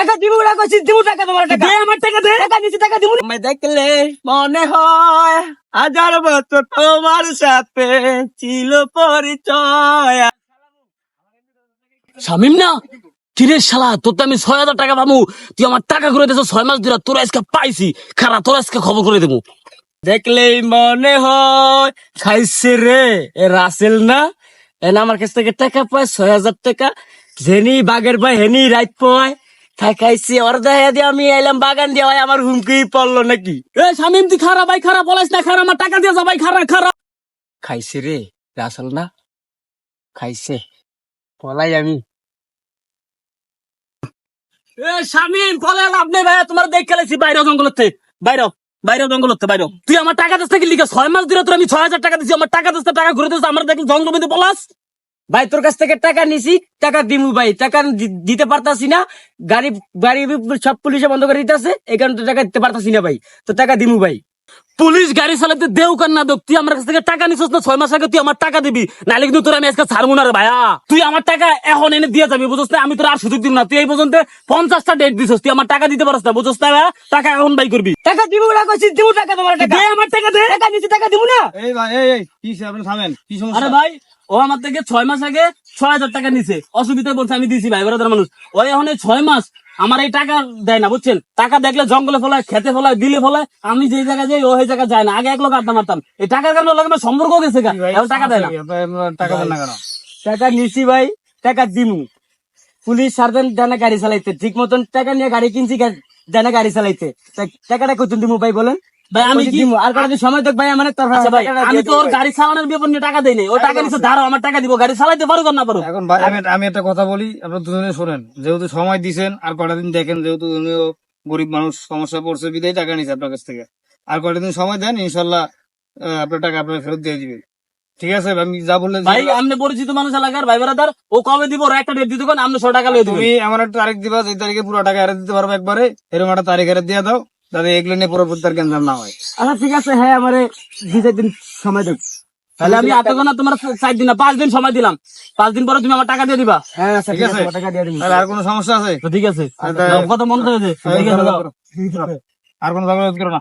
টাকা দিব না কইছি দিব টাকা তোমার টাকা দে আমার টাকা দে টাকা নিচে টাকা দিব আমি দেখলে মনে হয় 1000 বছর তোমার সাথে ছিল পরিচয়। শামিম না কিরে শালা তোর তো আমি 6,000 টাকা পাবো, তুই আমার টাকা করে দিয়েছ 6 মাস ধরে, তোর আজকে পাইছি খারা, তোর আজকে খবর করে দেবো। দেখলেই মনে হয় খাইছে রে এ রাসেল না এন আমার কাছ থেকে টাকা পায় 6,000 টাকা, জেনি বাগের ভাই হেনি রাইত পায় খাইছি ওর দেখা দিয়ে আমি এলাম বাগান দিয়ে ভাই আমার হুমকি পড়লো নাকি। এ শামিম তুই খারা ভাই, খারা বলাস না, খারা আমার টাকা দিয়ে যা ভাই, খারা খারা। খাইছে রে রাসেল না খাইছে পলাই আমি। এ শামিম বলে লাভ নেই ভাই, তোমার দেখ খেলেছি বাইরে জঙ্গলতে, বাইরে বাইরে জঙ্গলতে বাইরে। তুই আমার টাকা দিস থেকে লিখে 6 মাস ধরে তোর আমি 6,000 টাকা দিছি, আমার টাকা দিস টাকা ঘুরে দিস, আমার দেখি জঙ্গল মধ্যে বলাস। ভাই তোর কাছ থেকে টাকা নিছি, টাকা দিমু ভাই, টাকা দিতে পারতাছি না, গাড়ি গাড়ি সব পুলিশে বন্ধ করে দিতেছে, এই কারণে তো টাকা দিতে পারতাছি না ভাই, তো টাকা দিমু ভাই। পুলিশ গাড়ি চালাতে দেও কান না দেখ, তুই আমার কাছ থেকে টাকা নিছিস না 6 মাস আগে, তুই আমার টাকা দিবি, নাহলে কিন্তু তোর আমি আজকে ছাড়বো না রে ভাইয়া। তুই আমার টাকা এখন এনে দিয়ে যাবি বুঝছ না, আমি তোর আর সুযোগ দিব না। তুই এই পর্যন্ত 50টা ডেট দিছিস, তুই আমার টাকা দিতে পারছ না বুঝছ না ভাইয়া, টাকা এখন বাই করবি। টাকা দিমু না কইছি দিব টাকা তোমার টাকা দে আমার টাকা দে। টাকা নিচে টাকা দিমু না। এই ভাই এই কি আপনি থামেন, কি সমস্যা? আরে ভাই ও আমার থেকে 6 মাস আগে 6,000 টাকা নিছে, অসুবিধা বলছে আমি দিছি ভাই বেরোদার মানুষ। ওই এখন 6 মাস আমার এই টাকা দেয় না বুঝছেন, টাকা দেখলে জঙ্গলে ফলায়, খেতে ফলায়, দিলে ফলায়, আমি যে জায়গায় যাই ও সেই জায়গায় যায় না। আগে 1 লোক আড্ডা মারতাম, এই টাকার কারণে ওর আমার সম্পর্ক গেছে গা, এখন টাকা দেয় না। টাকা দেন না কেন? টাকা নিছি ভাই, টাকা দিমু। পুলিশ সার্জেন্ট জানে গাড়ি চালাইতে, ঠিক মতন টাকা নিয়ে গাড়ি কিনছি, জানে গাড়ি চালাইতে, টাকাটা কত দিমু ভাই বলেন? ভাই আমি কি দিমু আর কটা সময় দেখ ভাই আমার তোর আচ্ছা ভাই আমি তো ওর গাড়ি চালানোর ব্যাপার নিয়ে টাকা দেই নাই, ও টাকা নিছে ধারো, আমার টাকা দিব, গাড়ি চালাইতে পারো না পারো। এখন ভাই আমি একটা কথা বলি, আপনারা দুজনে শোনেন। যেহেতু সময় দিছেন আর কটা দিন দেখেন, যেহেতু উনিও গরিব মানুষ, সমস্যা পড়ছে বিদায় টাকা নিছে আপনার কাছ থেকে, আর কটা দিন সময় দেন, ইনশাল্লাহ আপনার টাকা আপনার ফেরত দিয়ে দিবে। ঠিক আছে? আমি যা বললেন ভাই আপনি পরিচিত মানুষ এলাকার ভাই বেড়াদার, ও কবে দিব ওর একটা ডেট দিতে কোন, আপনি 100 টাকা লয়ে দিবেন। তুমি আমার একটা তারিখ দিবা, যে তারিখে পুরো টাকা এরে দিতে পারবো একবারে, এরকম একটা তারিখ এরে দিয়ে দাও, যাতে এগুলো নিয়ে পরবর্তী আর ক্যান্সার না হয়। আচ্ছা ঠিক আছে, হ্যাঁ আমারে 2-4 দিন সময় দেখ। তাহলে আমি এতক্ষণ তোমার 4 দিন না 5 দিন সময় দিলাম, 5 দিন পরে তুমি আমার টাকা দিয়ে দিবা। হ্যাঁ আচ্ছা ঠিক আছে? টাকা দিয়ে দিবি। তাহলে আর কোনো সমস্যা আছে? তো ঠিক আছে, আচ্ছা, কথা মনে থাকে। ঠিক আছে, আর কোনো ঝগড়া করো না।